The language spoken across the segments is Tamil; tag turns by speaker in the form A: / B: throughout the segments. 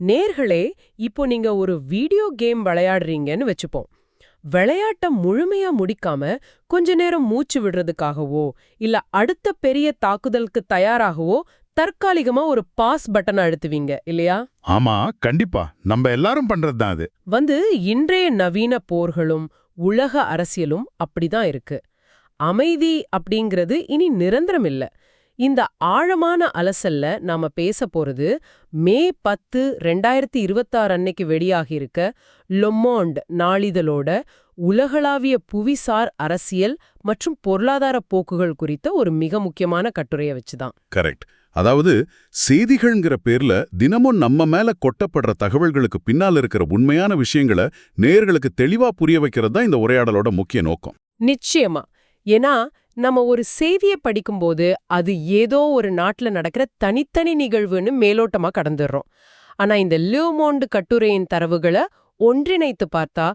A: நேர்களே, இப்போ நீங்க ஒரு வீடியோ கேம் விளையாடுறீங்கன்னு வச்சுப்போம். விளையாட்ட முழுமையா முடிக்காம கொஞ்ச நேரம் மூச்சு விடுறதுக்காகவோ இல்ல அடுத்த பெரிய தாக்குதலுக்கு தயாராகவோ தற்காலிகமா ஒரு பாஸ் பட்டன் அழுத்துவீங்க இல்லையா?
B: ஆமா, கண்டிப்பா. நம்ம எல்லாரும் பண்றதுதான் அது.
A: இன்றைய நவீன போர்களும் உலக அரசியலும் அப்படிதான் இருக்கு. அமைதி அப்படிங்கிறது இனி நிரந்தரம் இல்ல. இந்த ஆழமான அலசல்ல நாம பேச போறது மே 10, 2026 அன்னைக்கு வெளியாகியிருக்க லொமோண்ட் நாளிதழோட உலகளாவிய புவிசார் அரசியல் மற்றும் பொருளாதார போக்குகள் குறித்த ஒரு மிக முக்கியமான கட்டுரையை வச்சுதான்.
B: கரெக்ட். அதாவது செய்திகள்ங்கிற பேர்ல தினமும் நம்ம மேல கொட்டப்படுற தகவல்களுக்கு பின்னால் இருக்கிற உண்மையான விஷயங்களை நேயர்களுக்கு தெளிவா புரிய வைக்கிறது தான் இந்த உரையாடலோட முக்கிய நோக்கம்.
A: நிச்சயமா. ஏன்னா நம்ம ஒரு செய்தியை படிக்கும்போது அது ஏதோ ஒரு நாட்டுல நடக்கிற தனித்தனி நிகழ்வுன்னு மேலோட்டமா கடந்துடுறோம். ஆனா இந்த லியோமோண்ட் கட்டுரையின் தரவுகளை ஒன்றிணைத்து பார்த்தா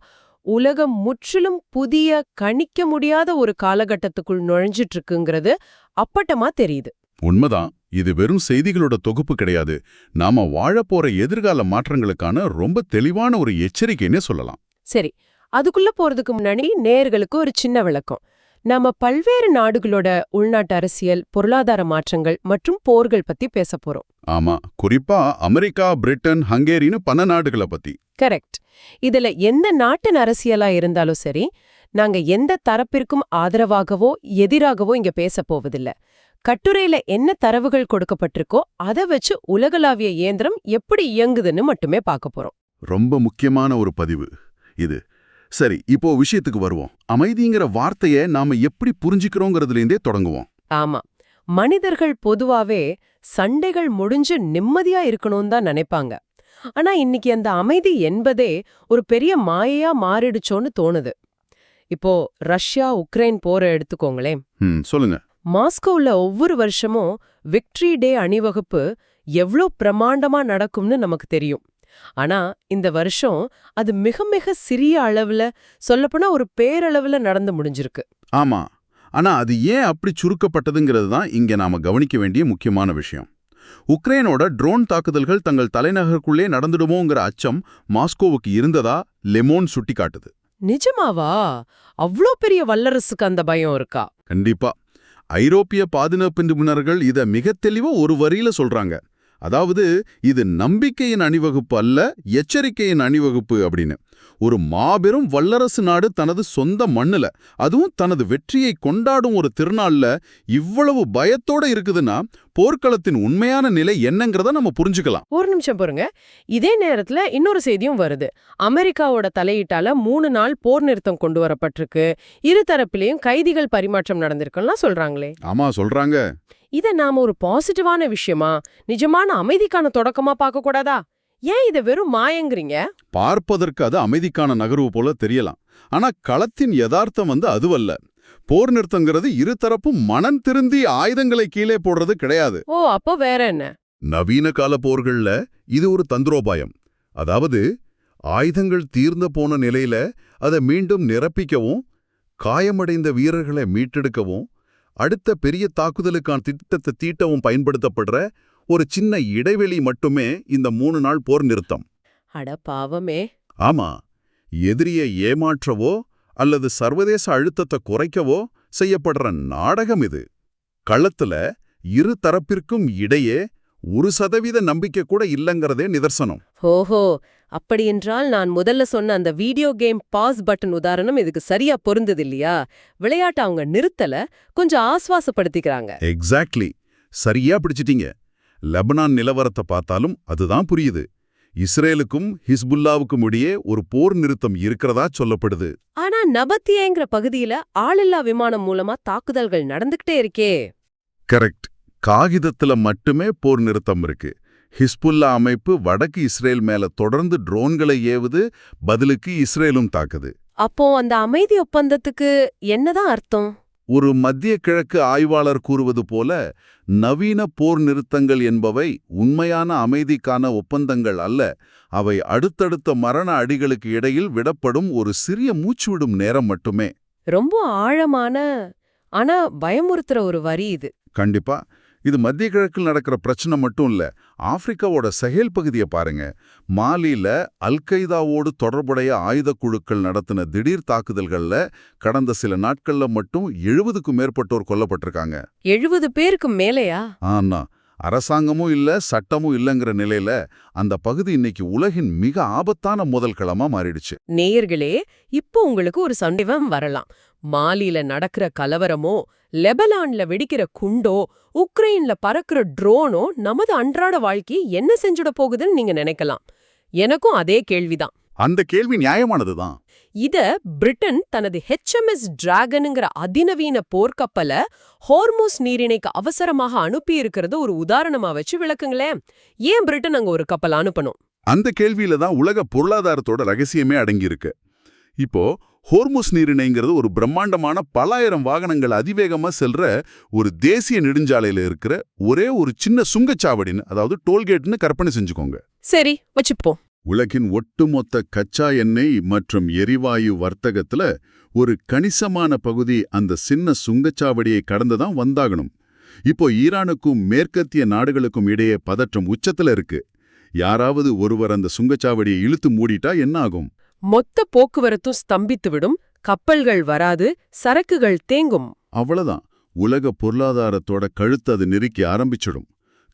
A: உலகம் முற்றிலும் புதிய கணிக்க முடியாத ஒரு காலகட்டத்துக்குள் நுழைஞ்சிட்டு இருக்குங்கிறது அப்பட்டமா தெரியுது.
B: உண்மைதான். இது வெறும் செய்திகளோட தொகுப்பு கிடையாது. நாம வாழப்போற எதிர்கால மாற்றங்களுக்கான ரொம்ப தெளிவான ஒரு எச்சரிக்கைன்னே சொல்லலாம்.
A: சரி, அதுக்குள்ள போறதுக்கு முன்னாடி நேயர்களுக்கு ஒரு சின்ன விளக்கம். நாம பல்வேறு நாடுகளோட உள்நாட்டு அரசியல், பொருளாதார மாற்றங்கள் மற்றும் போர்கள் பத்தி பேச போறோம்.
B: ஆமா, குறிப்பா அமெரிக்கா, பிரிட்டன், ஹங்கேரின்னு பல நாடுகளை பத்தி.
A: கரெக்ட். இதுல எந்த நாட்டின் அரசியலா இருந்தாலும் சரி, நாங்க எந்த தரப்பிற்கும் ஆதரவாகவோ எதிராகவோ இங்க பேச போவதில்ல. கட்டுரையில என்ன தரவுகள் கொடுக்கப்பட்டிருக்கோ அதை வச்சு உலகளாவிய இயந்திரம் எப்படி இயங்குதுன்னு மட்டுமே பார்க்க போறோம்.
B: ரொம்ப முக்கியமான ஒரு பதிவு இது. சரி, இப்போ விஷயத்துக்கு வருவோம். அமைதிங்கிற வார்த்தையை நாம எப்படி புரிஞ்சுக்கிறோங்கிறதுலேருந்தே தொடங்குவோம்.
A: ஆமா, மனிதர்கள் பொதுவாவே சண்டைகள் முடிஞ்சு நிம்மதியா இருக்கணும்னு தான் நினைப்பாங்க. ஆனா இன்னைக்கு அந்த அமைதி என்பதே ஒரு பெரிய மாயையா மாறிடுச்சோன்னு தோணுது. இப்போ ரஷ்யா உக்ரைன் போரை எடுத்துக்கோங்களேன்.
B: சொல்லுங்க.
A: மாஸ்கோவில் ஒவ்வொரு வருஷமும் விக்டரி டே அணிவகுப்பு எவ்வளோ பிரமாண்டமா நடக்கும்னு நமக்கு தெரியும். ஆனா இந்த வருஷம் அது மிக மிக சிறிய அளவுல, சொல்லப்போனா ஒரு பேரளவுல நடந்து முடிஞ்சிருக்கு.
B: ஆமா, ஆனா அது ஏன் அப்படி சுருக்கப்பட்டதுங்கிறது தான் இங்க நாம கவனிக்க வேண்டிய முக்கியமான விஷயம். உக்ரைனோட ட்ரோன் தாக்குதல்கள் தங்கள் தலைநகருக்குள்ளே நடந்துடுமோங்கிற அச்சம் மாஸ்கோவுக்கு இருந்ததா லெமோன் சுட்டிக்காட்டுது.
A: நிஜமாவா? அவ்வளோ பெரிய வல்லரசுக்கு அந்த பயம் இருக்கா?
B: கண்டிப்பா. ஐரோப்பிய பாதுகாப்பு நிபுணர்கள் இத மிக தெளிவா ஒரு வரியில சொல்றாங்க. அதாவது இது நம்பிக்கையின் அணிவகுப்பு அல்ல, எச்சரிக்கையின் அணிவகுப்பு அப்படின்னு. ஒரு மாபெரும் வல்லரசு நாடு தனது சொந்த மண்ணுல, அதுவும் தனது வெற்றியை கொண்டாடும் ஒரு திருநாள்ல இவ்வளவு பயத்தோட இருக்குதுன்னா போர்க்களத்தின் உண்மையான நிலை என்னங்கிறத நம்ம புரிஞ்சுக்கலாம்.
A: ஒரு நிமிஷம் பாருங்க. இதே நேரத்துல இன்னொரு செய்தியும் வருது. அமெரிக்காவோட தலையீட்டால 3 நாள் போர் நிறுத்தம் கொண்டு வரப்பட்டிருக்கு. இருதரப்பிலையும் கைதிகள் பரிமாற்றம் நடந்திருக்குலாம் சொல்றாங்களே.
B: ஆமா, சொல்றாங்க.
A: இத நாம ஒரு பாசிட்டிவான விஷயமா, நிஜமான அமைதிக்கான தொடக்கமா பார்க்க கூடாதா? ஏன் இத வெறும் மாயங்கிறீங்க?
B: பார்ப்பதற்கு அது அமைதிக்கான நகர்வு போல தெரியலாம். ஆனா களத்தின் யதார்த்தம் அதுவல்ல. போர் நிறுத்தங்கிறது இருதரப்பும் மனம் திருந்தி ஆயுதங்களை கீழே போடுறது கிடையாது.
A: ஓ, அப்போ வேற என்ன?
B: நவீன கால போர்கள்ல இது ஒரு தந்திரோபாயம். அதாவது ஆயுதங்கள் தீர்ந்த போன நிலையில அதை மீண்டும் நிரப்பிக்கவும், காயமடைந்த வீரர்களை மீட்டெடுக்கவும், அடுத்த பெரிய தாக்குதலுக்கான திட்டத்தை தீட்டவும் பயன்படுத்தப்படுற ஒரு சின்ன இடைவெளி மட்டுமே இந்த 3 நாள் போர் நிறுத்தம்.
A: அட பாவமே.
B: ஆமா, எதிரியை ஏமாற்றவோ அல்லது சர்வதேச அழுத்தத்தை குறைக்கவோ செய்யப்படுற நாடகம் இது. களத்துல இரு தரப்பிற்கும் இடையே 1% நம்பிக்கை கூட இல்லங்கிறதே நிதர்சனம்.
A: ஓஹோ, அப்படியென்றால் நான் முதல்ல சொன்ன அந்த வீடியோ கேம் பாஸ் பட்டன் உதாரணம் இதுக்கு சரியா பொருந்தது இல்லையா? விளையாட்டு அவங்க நிறுத்தல, கொஞ்சம் ஆஸ்வாசப்படுத்திக்கிறாங்க.
B: எக்ஸாக்ட்லி, சரியா பிடிச்சிட்டீங்க. லெபனான் நிலவரத்தை பார்த்தாலும் அதுதான் புரியுது. இஸ்ரேலுக்கும் ஹிஸ்புல்லாவுக்கும் இடையே ஒரு போர் நிறுத்தம் இருக்கிறதா சொல்லப்படுது.
A: ஆனா நபத்தியேங்கிற பகுதியில ஆளில்லா விமானம் மூலமா தாக்குதல்கள் நடந்துகிட்டே இருக்கே.
B: கரெக்ட். காகிதத்துல மட்டுமே போர் நிறுத்தம் இருக்கு. ஹிஸ்புல்லா அமைப்பு வடக்கு இஸ்ரேல் மேல தொடர்ந்து ட்ரோன்களை ஏவுது, பதிலுக்கு இஸ்ரேலும் தாக்குது.
A: அப்போ அந்த அமைதி ஒப்பந்தத்துக்கு என்னதான் அர்த்தம்?
B: ஒரு மத்திய கிழக்கு ஆய்வாளர் கூறுவது போல, நவீன போர் நிறுத்தங்கள் என்பவை உண்மையான அமைதிக்கான ஒப்பந்தங்கள் அல்ல. அவை அடுத்தடுத்த மரண அடிகளுக்கு இடையில் விடப்படும் ஒரு சிறிய மூச்சுவிடும் நேரம் மட்டுமே.
A: ரொம்ப ஆழமான ஆனா பயமுறுத்துற ஒரு வரி இது.
B: கண்டிப்பா. இது மத்திய கிழக்கில் நடக்கிற பிரச்சனை மட்டும் இல்ல. ஆப்பிரிக்காவோட சஹேல் பகுதியை பாருங்க. மாலில அல்-கைதாவோடு தொடர்புடைய ஆயுத குழுக்கள் நடத்தின திடீர் தாக்குதல்கள்ல கடந்த சில நாட்கள்ல மட்டும் 70க்கும் மேற்பட்டோர் கொல்லப்பட்டிருக்காங்க.
A: 70 பேருக்கு மேலையா?
B: ஆனா அரசாங்கமும் இல்ல, சட்டமும் இல்லங்கிற நிலையில அந்த பகுதி இன்னைக்கு உலகின் மிக ஆபத்தான மோதல் களமா மாறிடுச்சு.
A: நேயர்களே, இப்போ உங்களுக்கு ஒரு சந்தேகம் வரலாம். மாலில நடக்கிற கலவரமோ, லெபனான்ல வெடிக்கிற குண்டோ, உக்ரைன்ல பறக்கிற ட்ரோனோ நமது அன்றாட வாழ்க்கையை என்ன செஞ்சுட போகுதுன்னு நீங்க நினைக்கலாம். எனக்கும் அதே கேள்விதான்.
B: அந்த கேள்வி நியாயமானதுதான்.
A: இத பிரிட்டன் தனது HMS டிராகனுங்கிற அதிநவீன போர்க்கப்பல ஹோர்முஸ் நீரிணைக்கு அவசரமாக அனுப்பி இருக்கிறது ஒரு உதாரணமா வச்சு விளக்குங்களேன். ஏன் பிரிட்டன் அங்க ஒரு கப்பல் அனுப்பணும்?
B: அந்த கேள்வியில தான் உலக பொருளாதாரத்தோட ரகசியமே அடங்கியிருக்கு. இப்போ ஹோர்முஸ் நீரிணைங்கிறது ஒரு பிரம்மாண்டமான பலாயிரம் வாகனங்கள் அதிவேகமா செல்ற ஒரு தேசிய நெடுஞ்சாலையில இருக்கிற ஒரே ஒரு சின்ன சுங்கச்சாவடின்னு, அதாவது டோல்கேட்னு கற்பனை செஞ்சுக்கோங்க.
A: சரி, வச்சுப்போம்.
B: உலகின் ஒட்டுமொத்த கச்சா எண்ணெய் மற்றும் எரிவாயு வர்த்தகத்துல ஒரு கணிசமான பகுதி அந்த சின்ன சுங்கச்சாவடியை கடந்துதான் வந்தாகணும். இப்போ ஈரானுக்கும் மேற்கத்திய நாடுகளுக்கும் இடையே பதற்றம் உச்சத்துல இருக்கு. யாராவது ஒருவர் அந்த சுங்கச்சாவடியை இழுத்து மூடிட்டா என்ன ஆகும்?
A: மொத்த போக்குவரத்தும் ஸ்தம்பித்துவிடும், கப்பல்கள் வராது, சரக்குகள் தேங்கும்.
B: அவ்வளவுதான். உலக பொருளாதாரத்தோட கழுத்து அது நெருக்கி ஆரம்பிச்சிடும்.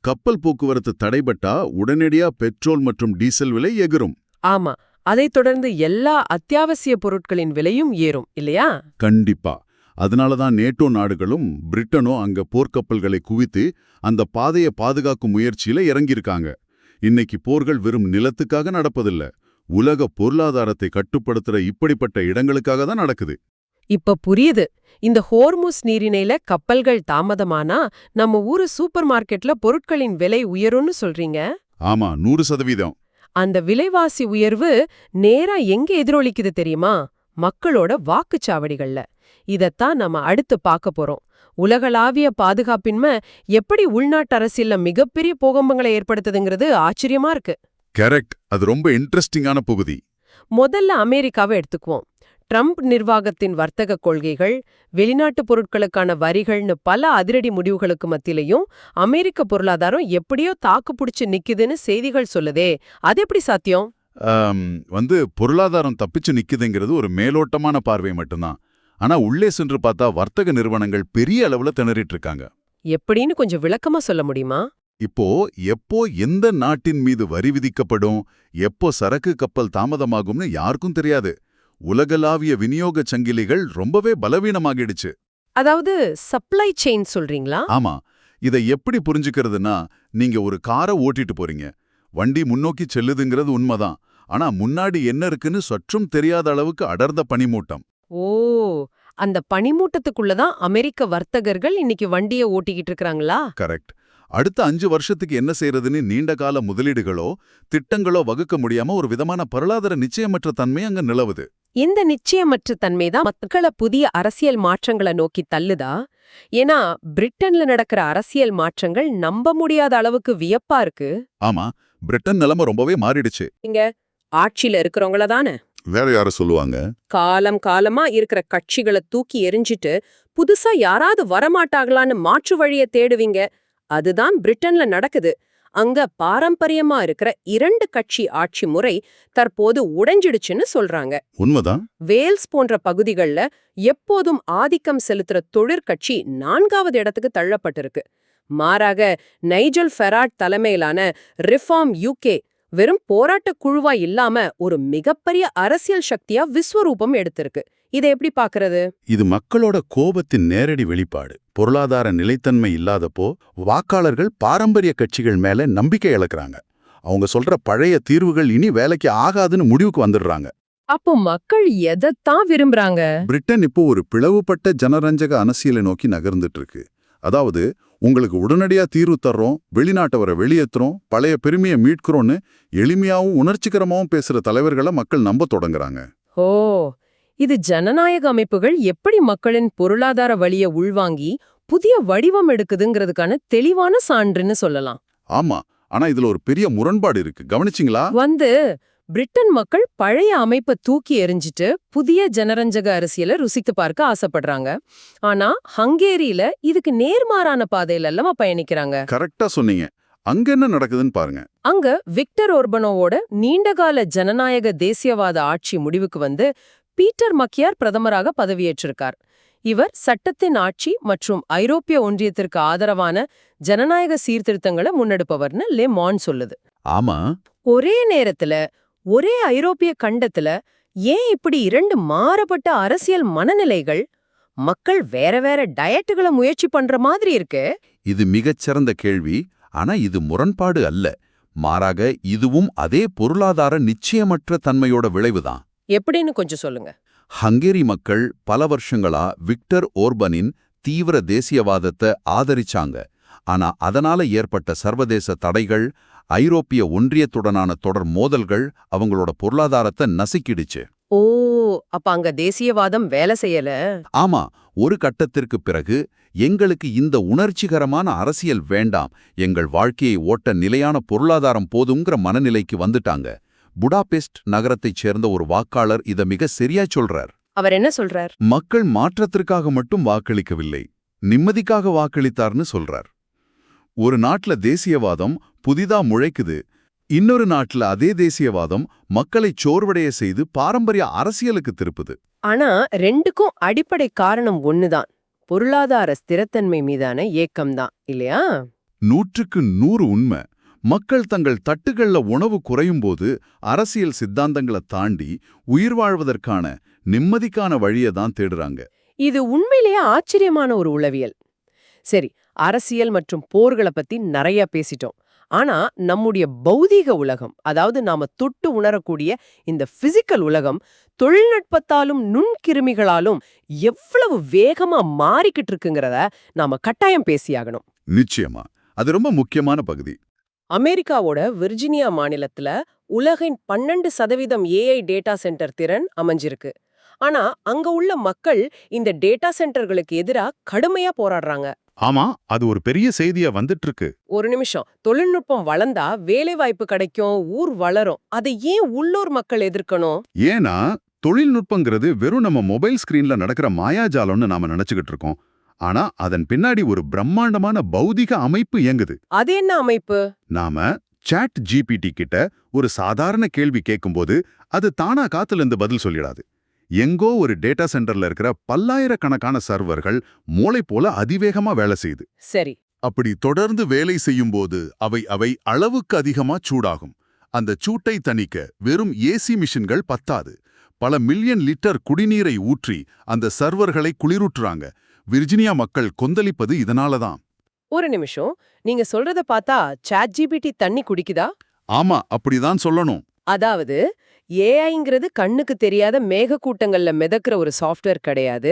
B: கப்பல் போக்குவரத்து தடைபட்டா உடனடியா பெட்ரோல் மற்றும் டீசல் விலை எகிரும்.
A: ஆமா, அதைத் தொடர்ந்து எல்லா அத்தியாவசிய பொருட்களின் விலையும் ஏறும் இல்லையா?
B: கண்டிப்பா. அதனாலதான் நேட்டோ நாடுகளும் பிரிட்டனும் அங்க போர்க்கப்பல்களை குவித்து அந்த பாதையை பாதுகாக்கும் முயற்சியில இறங்கியிருக்காங்க. இன்னைக்கு போர்கள் வெறும் நிலத்துக்காக நடப்பதில்ல, உலக பொருளாதாரத்தை கட்டுப்படுத்துற இப்படிப்பட்ட இடங்களுக்காக தான் நடக்குது.
A: இப்ப புரியுது. இந்த ஹோர்முஸ் நீரிணையில கப்பல்கள் தாமதமானா நம்ம ஊரு சூப்பர் மார்க்கெட்ல பொருட்களின் விலை உயரும்னு சொல்றீங்க.
B: ஆமா, 100%.
A: அந்த விலைவாசி உயர்வு நேரா எங்க எதிரொலிக்குது தெரியுமா? மக்களோட வாக்குச்சாவடிகள்ல. இதத்தான் நம்ம அடுத்து பார்க்க போறோம். உலகளாவிய பாதுகாப்பின்மை எப்படி உள்நாட்டு அரசியல்ல மிகப்பெரிய பூகம்பங்களை ஏற்படுத்துதுங்கிறது ஆச்சரியமா இருக்கு.
B: கரெக்ட். அது ரொம்ப இன்ட்ரெஸ்டிங்கான பகுதி.
A: முதல்ல அமெரிக்காவை எடுத்துக்குவோம். ட்ரம்ப் நிர்வாகத்தின் வர்த்தக கொள்கைகள், வெளிநாட்டு பொருட்களுக்கான வரிகள்னு பல அதிரடி முடிவுகளுக்கு மத்தியிலையும் அமெரிக்க பொருளாதாரம் எப்படியோ தாக்குப்பிடிச்சு நிக்குதுன்னு செய்திகள் சொல்லுதே, அது எப்படி சாத்தியம்?
B: பொருளாதாரம் தப்பிச்சு நிக்குதுங்கிறது ஒரு மேலோட்டமான பார்வை மட்டும்தான். ஆனா உள்ளே சென்று பார்த்தா வர்த்தக நிறுவனங்கள் பெரிய அளவுல திணறிட்டு இருக்காங்க.
A: எப்படின்னு கொஞ்சம் விளக்கமா சொல்ல முடியுமா?
B: எப்போ எந்த நாட்டின் மீது வரி விதிக்கப்படும், எப்போ சரக்கு கப்பல் தாமதமாகும்னு யாருக்கும் தெரியாது. உலகளாவிய விநியோக சங்கிலிகள் ரொம்பவே பலவீனமாகிடுச்சு.
A: அதாவது சப்ளை செயின் சொல்றீங்களா?
B: ஆமா. இதை எப்படி புரிஞ்சுக்கிறதுனா, நீங்க ஒரு காரை ஓட்டிட்டு போறீங்க. வண்டி முன்னோக்கி செல்லுதுங்கிறது உண்மைதான். ஆனா முன்னாடி என்ன இருக்குன்னு சற்றும் தெரியாத அளவுக்கு அடர்ந்த பனிமூட்டம்.
A: ஓ, அந்த பனிமூட்டத்துக்குள்ளதான் அமெரிக்க வர்த்தகர்கள் இன்னைக்கு வண்டியை ஓட்டிக்கிட்டு இருக்காங்களா?
B: கரெக்ட். அடுத்த 5 வருஷத்துக்கு என்ன செய்யறதுன்னு நீண்டகால முதலீடுகளோ திட்டங்களோ வகுக்க முடியாம ஒரு விதமான பொருளாதார நிச்சயமற்ற தன்மை அங்க நிலவுது.
A: இந்த நிச்சயமற்ற தன்மைதான் மக்களை புதிய அரசியல் மாற்றங்களை நோக்கி தள்ளுதா? ஏன்னா பிரிட்டன்ல நடக்கிற அரசியல் மாற்றங்கள் நம்ப முடியாத அளவுக்கு வியப்பா இருக்கு.
B: ஆமா, பிரிட்டன் நிலைமை ரொம்பவே மாறிடுச்சு.
A: இங்க ஆட்சியில இருக்கிறவங்கள தானே
B: வேற யார சொல்லுவாங்க?
A: காலம் காலமா இருக்கிற கட்சிகளை தூக்கி எரிஞ்சிட்டு புதுசா யாராவது வரமாட்டாங்களான்னு மாற்று வழியை தேடுவீங்க. அதுதான் பிரிட்டன்ல நடக்குது. அங்க பாரம்பரியமா இருக்கிற 2 கட்சி ஆட்சி முறை தற்போது உடைஞ்சிடுச்சுன்னு சொல்றாங்க.
B: உண்மைதான்.
A: வேல்ஸ் போன்ற பகுதிகள்ல எப்போதும் ஆதிக்கம் செலுத்துற தொழிற்கட்சி 4வது இடத்துக்கு தள்ளப்பட்டிருக்கு. மாறாக நைஜல் ஃபெராட் தலைமையிலான ரிஃபார்ம் UK வெறும் போராட்ட குழுவா இல்லாம ஒரு மிகப்பெரிய அரசியல் சக்தியா விஸ்வரூபம் எடுத்திருக்கு. இதை எப்படி பாக்குறது?
B: இது மக்களோட கோபத்தின் நேரடி வெளிப்பாடு. பொருளாதார நிலைத்தன்மை இல்லாதப்போ வாக்காளர்கள் பாரம்பரிய கட்சிகள் மேல நம்பிக்கை இழக்கிறாங்க. அவங்க சொல்ற பழைய தீர்வுகள் இனி வேலைக்கு ஆகாதுன்னு முடிவுக்கு வந்துடுறாங்க.
A: அப்போ மக்கள் எதைத்தான் விரும்புறாங்க?
B: பிரிட்டன் இப்போ ஒரு பிளவுபட்ட ஜனரஞ்சக அரசியலை நோக்கி நகர்ந்துட்டு இருக்கு. அதாவது, உங்களுக்கு உடனடியா தீர்வு தர்றோம், வெளிநாட்டவரை வெளியேற்றுறோம், பழைய பெருமையை மீட்கிறோன்னு எளிமையாவும் உணர்ச்சிகரமாவும் பேசுற தலைவர்களை மக்கள் நம்ப தொடங்குறாங்க.
A: ஓ, இது ஜனநாயக அமைப்புகள் எப்படி மக்களின் பொருளாதார வழியை உள்வாங்கி புதிய வடிவம் எடுக்குதுங்கிறதுக்கான தெளிவான சான்றுன்னு சொல்லலாம்.
B: ஆமா, ஆனா இதுல ஒரு பெரிய முரண்பாடு இருக்கு. கவனிச்சிங்களா?
A: பிரிட்டன் மக்கள் பழைய அமைப்பை தூக்கி எறிஞ்சிட்டு புதிய ஜனரஞ்சக அரசியலை ருசித்து பார்க்க ஆசைப்படுறாங்க. ஆனா ஹங்கேரியில இதுக்கு நேர்மாறான பாதையில அல்லவா பயணிக்கிறாங்க.
B: கரெக்டா சொன்னீங்க. அங்க என்ன நடக்குதுன்னு பாருங்க.
A: அங்க விக்டர் ஓர்பனோவோட நீண்டகால ஜனநாயக தேசியவாத ஆட்சி முடிவுக்கு வந்து பீட்டர் மக்கியார் பிரதமராக பதவியேற்றிருக்கார். இவர் சட்டத்தின் ஆட்சி மற்றும் ஐரோப்பிய ஒன்றியத்திற்கு ஆதரவான ஜனநாயக சீர்திருத்தங்களை முன்னெடுப்பவர்னு லெ மான் சொல்லுது.
B: ஆமா,
A: ஒரே நேரத்துல ஒரே ஐரோப்பிய கண்டத்துல ஏன் இப்படி இரண்டு மாறுபட்ட அரசியல் மனநிலைகள், மக்கள் வேற வேற டயட்டுகளை முயற்சி பண்ற மாதிரி இருக்கு?
B: இது மிகச்சிறந்த கேள்வி. ஆனா இது முரண்பாடு அல்ல. மாறாக இதுவும் அதே பொருளாதார நிச்சயமற்ற தன்மையோட விளைவுதான்.
A: எப்படின்னு கொஞ்சம் சொல்லுங்க.
B: ஹங்கேரி மக்கள் பல வருஷங்களா விக்டர் ஓர்பனின் தீவிர தேசியவாதத்தை ஆதரிச்சாங்க. ஆனா அதனால ஏற்பட்ட சர்வதேச தடைகள், ஐரோப்பிய ஒன்றியத்துடனான தொடர் மோதல்கள் அவங்களோட பொருளாதாரத்தை நசுக்கிடுச்சு.
A: ஓ, அப்ப அங்க தேசியவாதம் வேலை செய்யல.
B: ஆமா, ஒரு கட்டத்திற்கு பிறகு எங்களுக்கு இந்த உணர்ச்சிகரமான அரசியல் வேண்டாம், எங்கள் வாழ்க்கையை ஓட்ட நிலையான பொருளாதாரம் போதுங்கிற மனநிலைக்கு வந்துட்டாங்க. புடாபெஸ்ட் நகரத்தைச் சேர்ந்த ஒரு வாக்காளர் இத மிக சரியா சொல்றார்.
A: அவர் என்ன சொல்றார்?
B: மக்கள் மாற்றத்திற்காக மட்டும் வாக்களிக்கவில்லை, நிம்மதிக்காக வாக்களித்தார்னு சொல்றார். ஒரு நாட்டுல தேசியவாதம் புதிதா முளைக்குது, இன்னொரு நாட்டுல அதே தேசியவாதம் மக்களை சோர்வடைய செய்து பாரம்பரிய அரசியலுக்கு திருப்புது.
A: ஆனா ரெண்டுக்கும் அடிப்படை காரணம் ஒண்ணுதான், பொருளாதார ஸ்திரத்தன்மை மீதான ஏக்கம்தான், இல்லையா?
B: 100க்கு 100 உண்மை. மக்கள் தங்கள் தட்டுகள்ல உணவு குறையும்போது அரசியல் சித்தாந்தங்களை தாண்டி உயிர் வாழ்வதற்கான நிம்மதிக்கான வழியை தான் தேடுறாங்க.
A: இது உண்மையிலேயே ஆச்சரியமான ஒரு உளவியல். சரி, அரசியல் மற்றும் போர்களை பத்தி நிறைய பேசிட்டோம். ஆனா நம்முடைய பௌதீக உலகம், அதாவது நாம தொட்டு உணரக்கூடிய இந்த பிசிக்கல் உலகம், தொழில்நுட்பத்தாலும் நுண்கிருமிகளாலும் எவ்வளவு வேகமா மாறிக்கிட்டு இருக்குங்கிறத நாம கட்டாயம் பேசியாகணும்.
B: நிச்சயமா, அது ரொம்ப முக்கியமான பகுதி.
A: அமெரிக்காவோட விர்ஜீனியா மாநிலத்துல உலகின் 12% ஏஐ டேட்டா சென்டர் திறன் அமைஞ்சிருக்கு. ஆனா அங்க உள்ள மக்கள் இந்த டேட்டா சென்டர்களுக்கு எதிரா கடுமையா போராடுறாங்க.
B: ஆமா, அது ஒரு பெரிய செய்தியா வந்துட்டு இருக்கு.
A: ஒரு நிமிஷம், தொழில்நுட்பம் வளர்ந்தா வேலை வாய்ப்பு கிடைக்கும், ஊர் வளரும். அதை ஏன் உள்ளூர் மக்கள் எதிர்க்கணும்?
B: ஏன்னா தொழில்நுட்பங்கிறது வெறும் நம்ம மொபைல் ஸ்கிரீன்ல நடக்கிற மாயாஜாலம்னு நாம நினைச்சுக்கிட்டு இருக்கோம். ஆனா அதன் பின்னாடி ஒரு பிரம்மாண்டமான பௌதிக அமைப்பு இயங்குது.
A: அது என்ன அமைப்பு?
B: நாம சாட் ஜிபிடி கிட்ட ஒரு சாதாரண கேள்வி கேட்கும்போது அது தானா காத்துல இருந்து பதில் சொல்லிடாது. எங்கோ ஒரு டேட்டா சென்டர்ல இருக்கிற பல்லாயிரக்கணக்கான சர்வர்கள் மூளை போல அதிவேகமா வேலை செய்யுது.
A: சரி.
B: அப்படி தொடர்ந்து வேலை செய்யும்போது அவை அளவுக்கு அதிகமா சூடாகும். அந்த சூட்டை தணிக்க வெறும் ஏசி மிஷின்கள் பத்தாது. பல மில்லியன் லிட்டர் குடிநீரை ஊற்றி அந்த சர்வர்களை குளிரூட்டுறாங்க. விர்ஜீனியா மக்கள் கொந்தளிப்பது இதனாலதான்.
A: ஒரு நிமிஷம், நீங்க சொல்றத பார்த்தா சாட் ஜிபிடி தண்ணி குடிக்குதா?
B: ஆமா, அப்படிதான் சொல்லணும்.
A: அதாவது ஏஐங்கிறது கண்ணுக்கு தெரியாத மேகக்கூட்டங்கள்ல மிதக்கிற ஒரு சாஃப்ட்வேர் கிடையாது.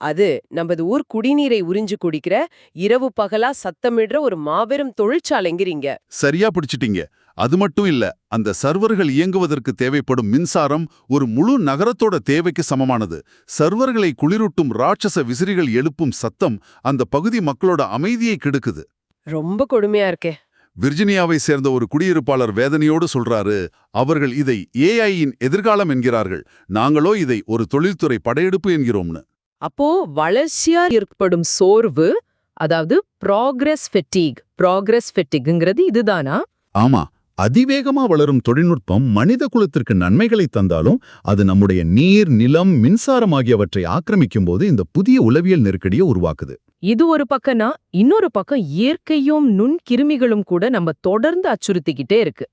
A: அது நமது ஊர் குடிநீரை உறிஞ்சு குடிக்கிற, இரவு பகலா சத்தமிடுற ஒரு மாபெரும் தொழிற்சாலைங்கிறீங்க.
B: சரியா பிடிச்சிட்டீங்க. அது மட்டும் இல்ல, அந்த சர்வர்கள் இயங்குவதற்கு தேவைப்படும் மின்சாரம் ஒரு முழு நகரத்தோட தேவைக்கு சமமானது. சர்வர்களை குளிரூட்டும் ராட்சச விசிறிகள் எழுப்பும் சத்தம் அந்த பகுதி மக்களோட அமைதியை கெடுக்குது.
A: ரொம்ப கொடுமையா இருக்கே.
B: விர்ஜீனியாவை சேர்ந்த ஒரு குடியிருப்பாளர் வேதனையோடு சொல்றாரு, அவர்கள் இதை ஏஐயின் எதிர்காலம் என்கிறார்கள், நாங்களோ இதை ஒரு தொழில்துறை படையெடுப்பு என்கிறோம்னு.
A: அப்போ வளர்ச்சியா ஏற்படும் சோர்வு, அதாவது ப்ராக்ரஸ் ஃபெட்டிக்ங்கிறது இதுதானா?
B: ஆமா, அதிவேகமா வளரும் தொழில்நுட்பம் மனித குலத்திற்கு நன்மைகளை தந்தாலும் அது நம்முடைய நீர், நிலம், மின்சாரம் ஆகியவற்றை ஆக்கிரமிக்கும் போது இந்த புதிய உளவியல் நெருக்கடியை உருவாக்குது.
A: இது ஒரு பக்கம்னா, இன்னொரு பக்கம் இயற்கையும் நுண்கிருமிகளும் கூட நம்ம தொடர்ந்து அச்சுறுத்திக்கிட்டே இருக்கு.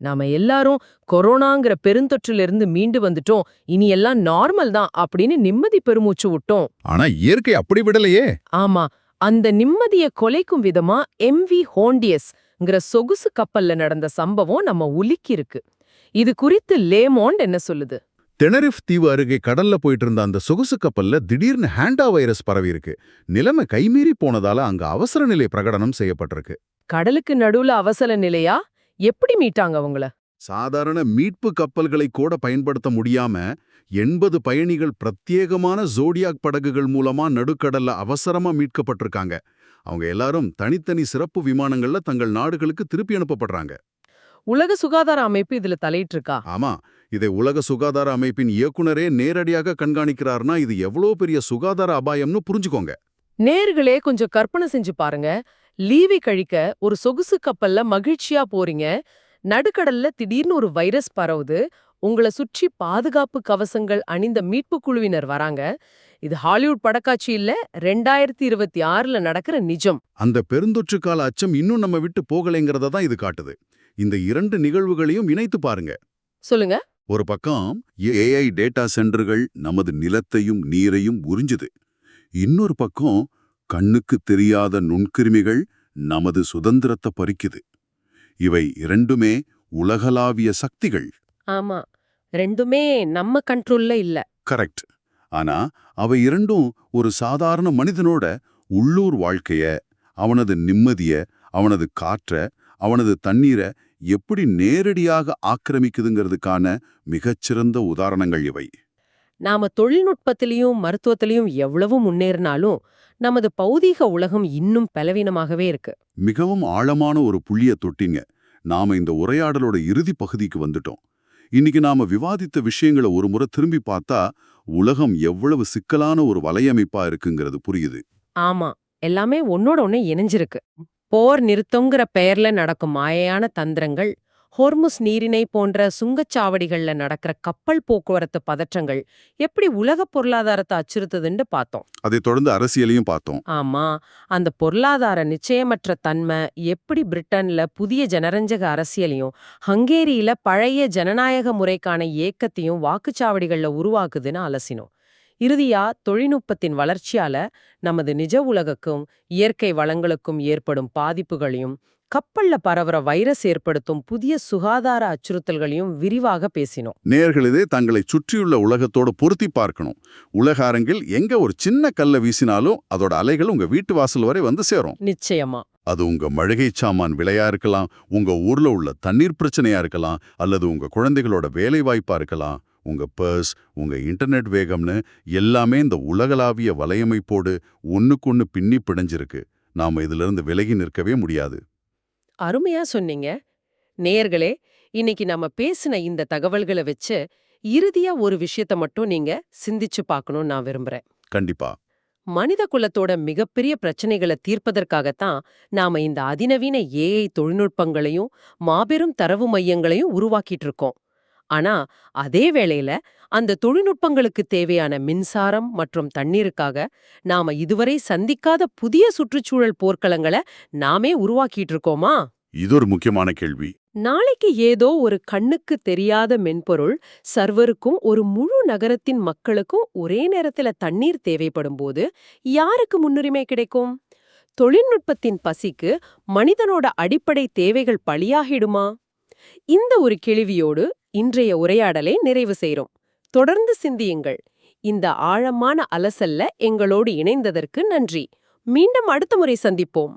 A: நாம எல்லாரும் கொரோனாங்கிற பெருந்தொற்றிலிருந்து மீண்டு வந்துட்டோம், இனி எல்லாம் நார்மல் தான் அப்படின்னு நிம்மதி பெருமூச்சு விட்டோம்.
B: ஆனா இயற்கை அப்படி விடலையே.
A: ஆமா, அந்த நிம்மதியை கொலைக்கும் விதமா MV ஹோண்டியஸ்ங்கிற சொகுசு கப்பல்ல நடந்த சம்பவம் நம்ம உலுக்கி இருக்கு. இது குறித்து லெ மாண்ட் என்ன சொல்லுது?
B: டெனரிஃப் தீவு அருகே கடல்ல போயிட்டு இருந்த அந்த சொகுசு கப்பல்ல திடீர்னு ஹேண்டா வைரஸ் பரவி இருக்கு. நிலைமை கைமீறி போனதால அங்க அவசர நிலை பிரகடனம் செய்யப்பட்டிருக்கு.
A: கடலுக்கு நடுவுல அவசர நிலையா? எப்படி மீட்டாங்க அவங்கள?
B: சாதாரண மீட்பு கப்பல்களை கூட பயன்படுத்த முடியாம 80 பயணிகள் பிரத்யேகமான ஜோடியாக் படகுகள் மூலமா நடுக்கடல்ல அவசரமா மீட்கப்பட்டிருக்காங்க. அவங்க எல்லாரும் தனித்தனி சிறப்பு விமானங்கள்ல தங்கள் நாடுகளுக்கு திருப்பி அனுப்பப்படுறாங்க.
A: உலக சுகாதார அமைப்பு இதுல தலையிட்டு இருக்கா?
B: ஆமா, இதை உலக சுகாதார அமைப்பின் இயக்குனரே நேரடியாக கண்காணிக்கிறார்னா இது எவ்வளவு பெரிய சுகாதார அபாயம்னு புரிஞ்சுக்கோங்க.
A: நேர்களே கொஞ்சம் கற்பனை செஞ்சு பாருங்க. லீவை கழிக்க ஒரு சொகுசு கப்பல்ல மகிழ்ச்சியா போறீங்க. நடுக்கடல்ல திடீர்னு ஒரு வைரஸ் பரவுது. உங்கள சுற்றி பாதுகாப்பு கவசங்கள் அணிந்த மீட்பு குழுவினர் வராங்க. இது ஹாலிவுட் படக்காட்சி இல்ல, 2026ல நடக்கிற நிஜம்.
B: அந்த பெருந்தொற்று கால அச்சம் இன்னும் நம்ம விட்டு போகலைங்கிறத தான் இது காட்டுது. இந்த 2 நிகழ்வுகளையும் இணைத்து பாருங்க.
A: சொல்லுங்க.
B: ஒரு பக்கம் ஏஐ டேட்டா சென்டர்கள் நமது நிலத்தையும் நீரையும் உறிஞ்சுது. இன்னொரு பக்கம் கண்ணுக்கு தெரியாத நுண்கிருமிகள் நமது சுதந்திரத்தை பறிக்குது. இவை இரண்டுமே உலகளாவிய சக்திகள்.
A: ஆமா, ரெண்டுமே நம்ம கண்ட்ரோல்ல இல்ல.
B: கரெக்ட். ஆனா அவை இரண்டும் ஒரு சாதாரண மனிதனோட உள்ளூர் வாழ்க்கைய, அவனது நிம்மதிய, அவனது காற்ற, அவனது தண்ணீரை எப்படி நேரடியாக ஆக்கிரமிக்குதுங்கிறதுக்கான மிகச்சிறந்த உதாரணங்கள் இவை.
A: நாம தொழில்நுட்பத்திலையும் மருத்துவத்திலையும் எவ்வளவு முன்னேறினாலும் நமது பௌதீக உலகம் இன்னும் பலவீனமாகவே இருக்கு.
B: மிகவும் ஆழமான ஒரு புள்ளிய தொட்டிங்க. நாம இந்த உரையாடலோட இறுதி பகுதிக்கு வந்துட்டோம். இன்னைக்கு நாம விவாதித்த விஷயங்களை ஒரு முறை திரும்பி பார்த்தா உலகம் எவ்வளவு சிக்கலான ஒரு வலையமைப்பா இருக்குங்கிறது புரியுது.
A: ஆமா, எல்லாமே ஒன்னோட ஒண்ணு இணைஞ்சிருக்கு. போர் நிறுத்தங்கிற பெயர்ல நடக்கும் மாயையான தந்திரங்கள், ஹோர்முஸ் நீரிணை போன்ற சுங்கச்சாவடிகள்ல நடக்கிற கப்பல் போக்குவரத்து பதற்றங்கள் எப்படி உலக பொருளாதாரத்தை அச்சுறுத்துதுன்னு பார்த்தோம்.
B: அதைத் தொடர்ந்து அரசியலையும் பார்த்தோம்.
A: ஆமா, அந்த பொருளாதார நிச்சயமற்ற தன்மை எப்படி பிரிட்டன்ல புதிய ஜனரஞ்சக அரசியலையும் ஹங்கேரியில பழைய ஜனநாயக முறைக்கான ஏக்கத்தையும் வாக்குச்சாவடிகள்ல உருவாக்குதுன்னு அலசினோம். இறுதியா தொழில்நுட்பத்தின் வளர்ச்சியால நமது நிஜ உலகுக்கும் இயற்கை வளங்களுக்கும் ஏற்படும் பாதிப்புகளையும், கப்பல்ல பரவுற வைரஸ் ஏற்படுத்தும் புதிய சுகாதார அச்சுறுத்தல்களையும் விரிவாக பேசினோம்.
B: நேயர்களே தங்களை சுற்றியுள்ள உலகத்தோட பொருத்தி பார்க்கணும். உலக அரங்கில் எங்க ஒரு சின்ன கல்ல வீசினாலும் அதோட அலைகள் உங்க வீட்டு வாசல் வரை வந்து சேரும்.
A: நிச்சயமா.
B: அது உங்க மளிகை சாமான் விலையா இருக்கலாம், உங்க ஊர்ல உள்ள தண்ணீர் பிரச்சனையா இருக்கலாம், அல்லது உங்க குழந்தைகளோட வேலை வாய்ப்பா இருக்கலாம், உங்க பர்ஸ், உங்க இன்டர்நெட் வேகம்னு எல்லாமே இந்த உலகளாவிய வலையமைப்போடு ஒண்ணுக்கொன்னு பின்னி பிணைஞ்சிருக்கு. நாம இதிலிருந்து விலகி நிற்கவே முடியாது.
A: அருமையா சொன்னீங்க. நேயர்களே, இன்னைக்கு நம்ம பேசின இந்த தகவல்களை வச்சு இறுதியா ஒரு விஷயத்த மட்டும் நீங்க சிந்திச்சு பார்க்கணும்னு நான் விரும்புறேன்.
B: கண்டிப்பா.
A: மனித குலத்தோட மிகப்பெரிய பிரச்சனைகளை தீர்ப்பதற்காகத்தான் நாம இந்த அதிநவீன ஏஐ தொழில்நுட்பங்களையும் மாபெரும் தரவு மையங்களையும் உருவாக்கிட்டு இருக்கோம். ஆனா அதே வேளையில அந்த தொழில்நுட்பங்களுக்கு தேவையான மின்சாரம் மற்றும் தண்ணீருக்காக நாம இதுவரை சந்திக்காத புதிய சுற்றுச்சூழல் போர்க்களங்களை நாமே உருவாக்கிட்டு இருக்கோமா?
B: இது ஒரு முக்கியமான கேள்வி.
A: நாளைக்கு ஏதோ ஒரு கண்ணுக்கு தெரியாத மென்பொருள் சர்வருக்கும் ஒரு முழு நகரத்தின் மக்களுக்கும் ஒரே நேரத்துல தண்ணீர் தேவைப்படும் போது யாருக்கு முன்னுரிமை கிடைக்கும்? தொழில்நுட்பத்தின் பசிக்கு மனிதனோட அடிப்படை தேவைகள் பலியாகிடுமா? இந்த ஒரு கேள்வியோடு இன்றைய உரையாடலை நிறைவு செய்றோம். தொடர்ந்து சிந்தியுங்கள். இந்த ஆழமான அலசல்ல எங்களோடு இணைந்ததற்கு நன்றி. மீண்டும் அடுத்த முறை சந்திப்போம்.